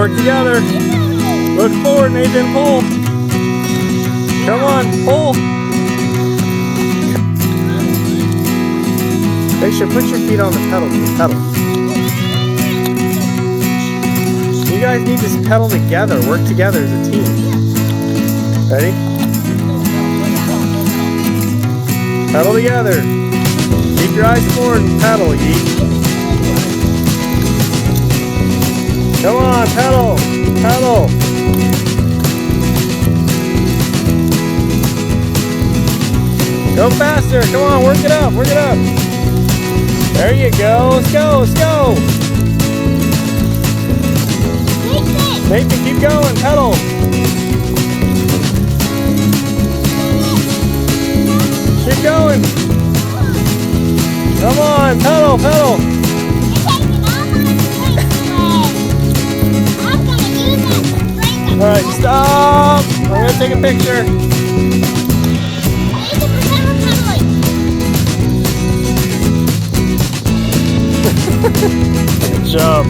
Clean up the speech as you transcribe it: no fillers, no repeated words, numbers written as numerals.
work together. Look forward, Nathan, pull. Come on, pull. Make sure, put your feet on the pedal. You guys need to pedal together, work together as a team. Ready? Pedal together. Keep your eyes forward and pedal, Yeet. Come on, pedal, pedal. Go faster, come on, work it up, work it up. There you go, let's go, let's go. Nathan, keep going, pedal. Keep going. Come on, pedal, pedal. All right, stop. I'm gonna take a picture. Good job.